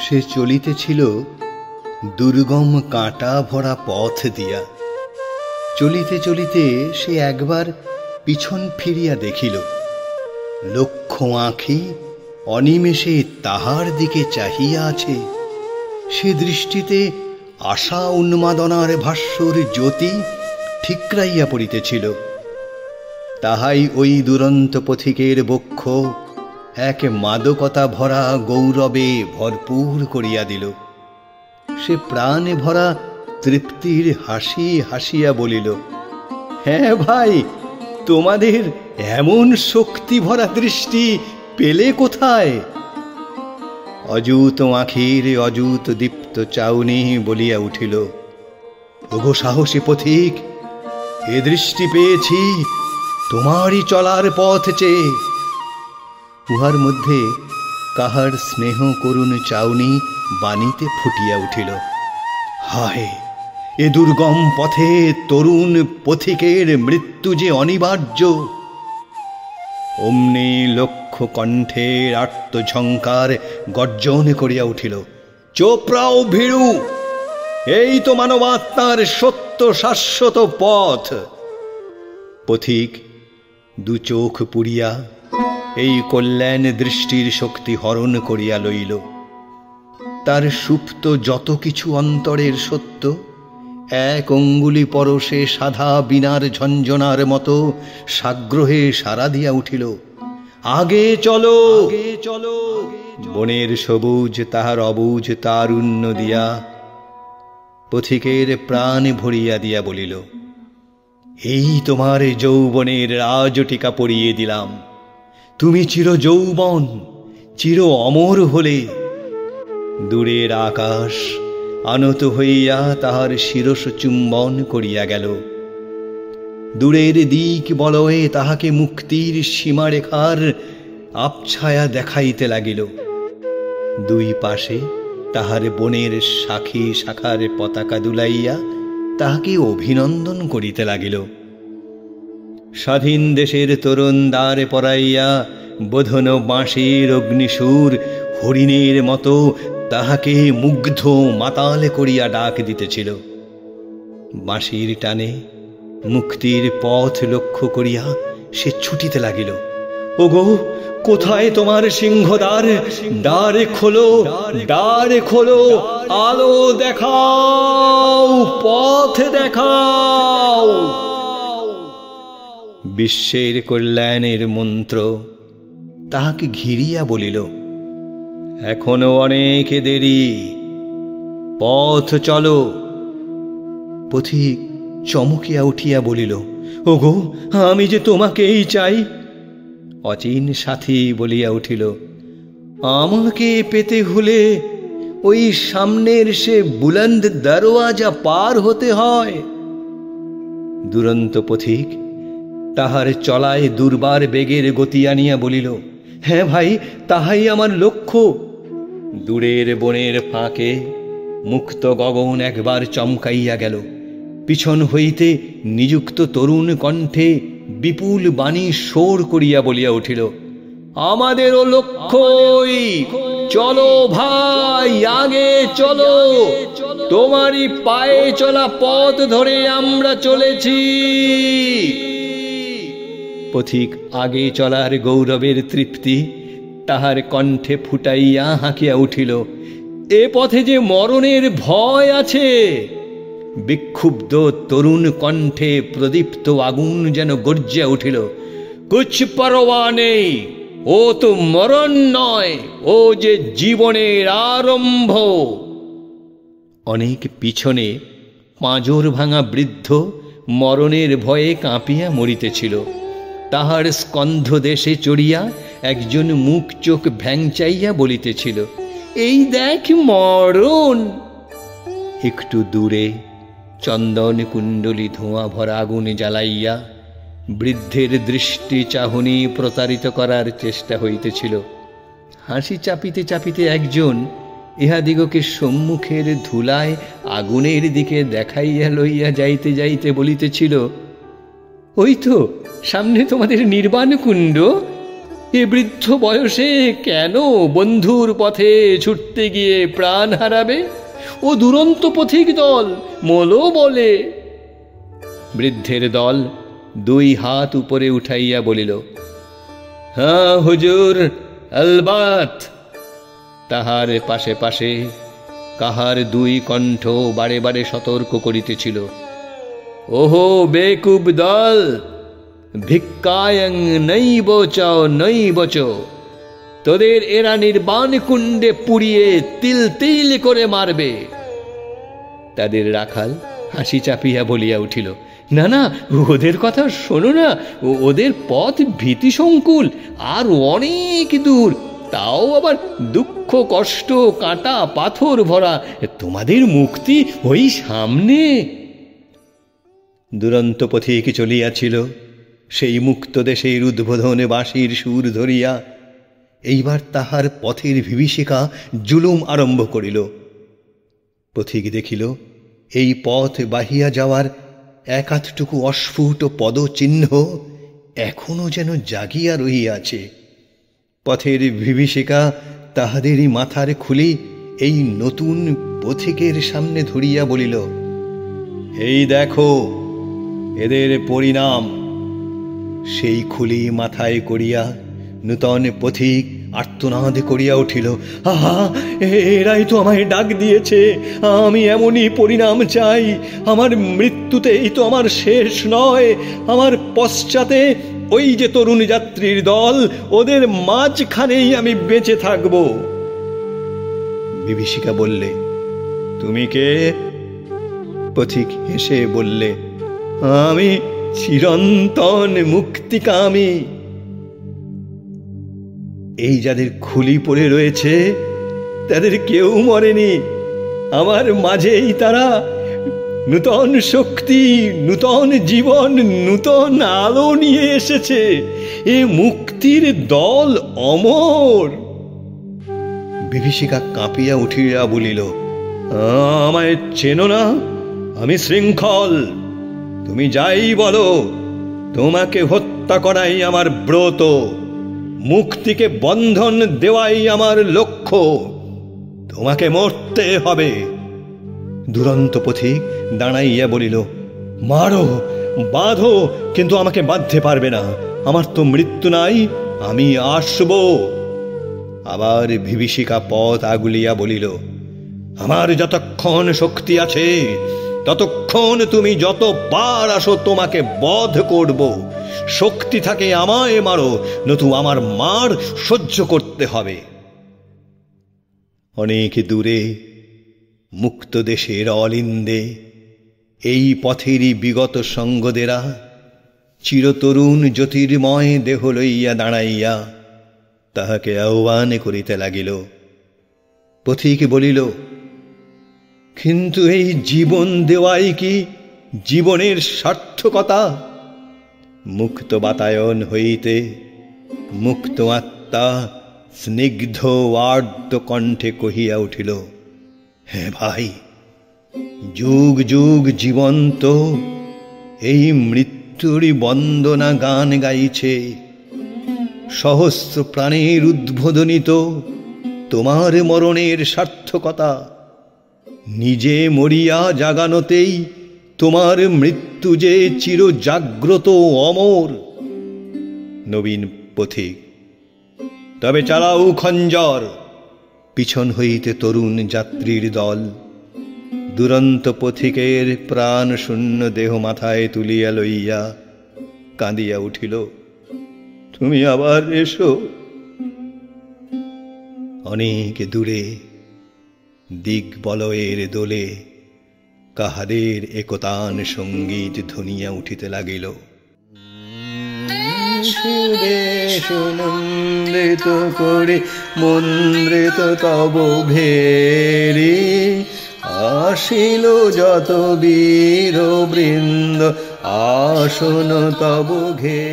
সে চলিতেছিল দুর্গম কাঁটা ভরা পথ দিয়া। চলিতে চলিতে সে একবার পিছন ফিরিয়া দেখিল, লক্ষ আঁখি অনিমেষে তাহার দিকে চাহিয়া আছে। সে দৃষ্টিতে আশা উন্মাদনার ভাস্বর জ্যোতি ঠিকরাইয়া পড়িতেছিল। তাহাই ওই দুরন্ত পথিকের বক্ষ এক মাদকতা ভরা গৌরবে ভরপুর করিয়া দিল। সে প্রাণে ভরা তৃপ্তির হাসি হাসিয়া বলিল, হ্যাঁ ভাই, তোমাদের এমন শক্তি ভরা দৃষ্টি পেলে কোথায়? অযুত আঁখির অযুত দীপ্ত চাউনি বলিয়া উঠিল, ওগো সাহসী পথিক, এ দৃষ্টি পেয়েছি তোমারই চলার পথ চেয়ে। উহার মধ্যে কাহার স্নেহ করুণ চাউনি বাণীতে ফুটিয়া উঠিল, হায়, এ দুর্গম পথে তরুণ পথিকের মৃত্যু যে অনিবার্য। অমনি লক্ষ কণ্ঠের আর্তঝঙ্কার গর্জন করিয়া উঠিল, চোপড়াও ভীরু, এই তো মানবাত্মার সত্য শাশ্বত পথ। পথিক দু চোখ পুড়িয়া এই কল্যাণ দৃষ্টির শক্তি হরণ করিয়া লইল। তার সুপ্ত যত কিছু অন্তরের সত্য এক অঙ্গুলি পরশে সাধা বিনার ঝঞ্ঝনার মতো সাগ্রহে সাড়া দিয়া উঠিল, আগে চলো, আগে চলো। বনের সবুজ তাহার অবুজ তারুণ্য দিয়া পথিকের প্রাণ ভরিয়া দিয়া বলিল, এই তোমার যৌবনের রাজটিকা পরিয়ে দিলাম, তুমি চির যৌবন, চির অমর হলে। দূরের আকাশ আনত হইয়া তাহার শিরস চুম্বন করিয়া গেল। দূরের দিক বলয়ে তাহাকে মুক্তির সীমারেখার আবছায়া দেখাইতে লাগিল। দুই পাশে তাহার বনের শাখী শাখার পতাকা দুলাইয়া তাহাকে অভিনন্দন করিতে লাগিল। স্বাধীন দেশের তরুণ দ্বারে পরাইয়া বোধন বাঁশির অগ্নিসুর হরিণের মতো তাহাকে মুগ্ধ মাতাল করিয়া ডাক দিতেছিল। বাঁশির টানে মুক্তির পথ লক্ষ্য করিয়া সে ছুটিতে লাগিল, ওগো, কোথায় তোমার সিংহদ্বার? দ্বারে খোলো, দ্বারে খোলো, আলো দেখাও, পথ দেখাও। বিশ্বের কল্যাণের মন্ত্র তাহাকে ঘিরিয়া বলিল, এখনো অনেক দেরি, পথ চলো। পথিক চমকিয়া উঠিয়া বলিল, ওগো, আমি যে তোমাকেই চাই। অচিন সাথী বলিয়া উঠিল, আমাকে পেতে হলে ওই সামনের সে বুলন্দ দরওয়াজা পার হতে হয়। দুরন্ত পথিক তাহার চলায় দুর্বার বেগের গতি আনিয়া বলিল, হ্যাঁ ভাই, তাহাই আমার লক্ষ্য। দূরের বনের ফাঁকে মুক্ত গগন একবার চমকাইয়া গেল। পিছন হইতে নিযুক্ত তরুণ কণ্ঠে বিপুল বাণী সোর করিয়া বলিয়া উঠিল, আমাদেরও লক্ষ্যই, চলো ভাই, আগে চলো, তোমারই পায়ে চলা পথ ধরে আমরা চলেছি। পথিক আগে চলার গৌরবের তৃপ্তি তাহার কণ্ঠে ফুটাইয়া হাঁকিয়া উঠিল, এ পথে যে মরণের ভয় আছে। বিক্ষুব্ধ তরুণ কণ্ঠে প্রদীপ্ত আগুন যেন গর্জিয়া উঠিল, কুছ পরোয়া নেই, ও তো মরণ নয়, ও যে জীবনের আরম্ভ। অনেক পিছনে পাঁজর ভাঙা বৃদ্ধ মরণের ভয়ে কাঁপিয়া মরিতেছিল। তাহার স্কন্ধ দেশে চড়িয়া একজন মুখ চোখ ভ্যাংচাইয়া বলিতেছিল, এই দেখ মরণ। একটু দূরে চন্দন কুণ্ডলী ধোঁয়া ভরা আগুনে জ্বালাইয়া বৃদ্ধের দৃষ্টি চাহনি প্রতারিত করার চেষ্টা হইতেছিল। হাসি চাপিতে চাপিতে একজন ইহাদিগকে সম্মুখের ধুলায় আগুনের দিকে দেখাইয়া লইয়া যাইতে যাইতে বলিতেছিল, ওই তো সামনে তোমাদের নির্বাণ কুণ্ড। এ বৃদ্ধ বয়সে কেন বন্ধুর পথে ছুটতে গিয়ে প্রাণ হারাবে? ও দুরন্ত পথিক দল মলো বলে। বৃদ্ধের দল দুই হাত উপরে উঠাইয়া বলিল, হ্যাঁ হুজুর, আলবাত। তাহার পাশে পাশে কাহার দুই কণ্ঠ বারে বারে সতর্ক করিতেছিল, ওহো বেকুব দল, ভিক্ষায়ং নৈব চ নৈব চ, তোদের এরা নির্বাণ কুণ্ডে পুড়িয়ে তিল তিল করে মারবে। তাদের রাখাল হাসি চাপিয়া বলিয়া উঠিল, না না, ওদের কথা শোনো না, ওদের পথ ভীতিসংকুল, আর অনেক দূর, তাও আবার দুঃখ কষ্ট কাঁটা পাথর ভরা, তোমাদের মুক্তি ওই সামনে। দুরন্ত পথিক চলিয়াছিল সেই মুক্ত দেশের উদ্বোধনে বাঁশির সুর ধরিয়া। এইবার তাহার পথের বিভীষিকা জুলুম আরম্ভ করিল। পথিক দেখিল এই পথ বাহিয়া যাওয়ার এক আধটুকু অস্ফুট পদচিহ্ন এখনো যেন জাগিয়া রহিয়াছে। পথের বিভীষিকা তাহাদেরই মাথার খুলি এই নতুন পথিকের সামনে ধরিয়া বলিল, এই দেখো এদের পরিণাম। সেই খুলি মাথায় করিয়া নূতন পথিক আর্তনাদ করিয়া উঠিল, আহা, এরাই তো আমায় ডাক দিয়েছে, আমি এমনই পরিণাম চাই। আমার মৃত্যুতেই তো আমার শেষ নয়, আমার পশ্চাতে ওই যে তরুণ যাত্রীর দল, ওদের মাঝখানেই আমি বেঁচে থাকব। বিভীষিকা বললে, তুমি কে? পথিক হেসে বললে, আমি চিরন্তন মুক্তিকামী। এই যাদের খুলি পড়ে রয়েছে তাদের কেউ মরেনি, আমার মাঝেই তারা নূতন শক্তি, নূতন জীবন, নূতন আলো নিয়ে এসেছে। এ মুক্তির দল অমর। বিভীষিকা কাঁপিয়া উঠিয়া বলিল, আমায় চেনো না? আমি শৃঙ্খল। তুমি যাই বলো, তোমাকে হত্যা করাই আমার ব্রত, মুক্তিকে বন্ধন দেওয়াই আমার লক্ষ্য। তোমাকে মরতে হবে। দুরন্ত পথিক দাঁড়াইয়া বলিল, মারো, বাঁধো, কিন্তু আমাকে বাঁধতে পারবে না, আমার তো মৃত্যু নাই, আমি আসব। আবার বিভীষিকা পথ আগুলিয়া বলিল, আমার যতক্ষণ শক্তি আছে ততক্ষণ তুমি যতবার আসো তোমাকে বধ করব। শক্তি থাকে আমায় মারো, নতু আমার মার সহ্য করতে হবে। অনেক দূরে মুক্ত দেশের অলিন্দে এই পথেরই বিগত সঙ্গদেরা চিরতরুণ জ্যোতির্ময় দেহ লইয়া দাঁড়াইয়া তাহাকে আহ্বান করিতে লাগিল। পথিক বলিল, কিন্তু এই জীবন দেওয়াই কি জীবনের সার্থকতা? মুক্ত বাতায়ন হইতে মুক্ত আত্মা স্নিগ্ধ আর্দ্র কণ্ঠে কহিয়া উঠিল, হ্যাঁ ভাই, যুগ যুগ জীবন্ত এই মৃত্যুরই বন্দনা গান গাইছে। সহস্র প্রাণের উদ্বোধনিত তোমার মরণের সার্থকতা। নিজে মরিয়া জাগানোতেই তোমার মৃত্যু যে চির জাগ্রত অমর। নবীন পথিক, তবে চালাও খঞ্জর। পিছন হইতে তরুণ যাত্রীর দল দুরন্ত পথিকের প্রাণ শূন্য দেহ মাথায় তুলিয়া লইয়া কাঁদিয়া উঠিল, তুমি আবার এসো। অনেক দূরে দিগ্বলয়ের দোলে কাহাদের একতান সঙ্গীত ধ্বনিয়া উঠিতে লাগিল। সুনন্দিত করে মন্দ্রিত তব ভেরি আসিল যত বীর বৃন্দ আসন তব ঘে।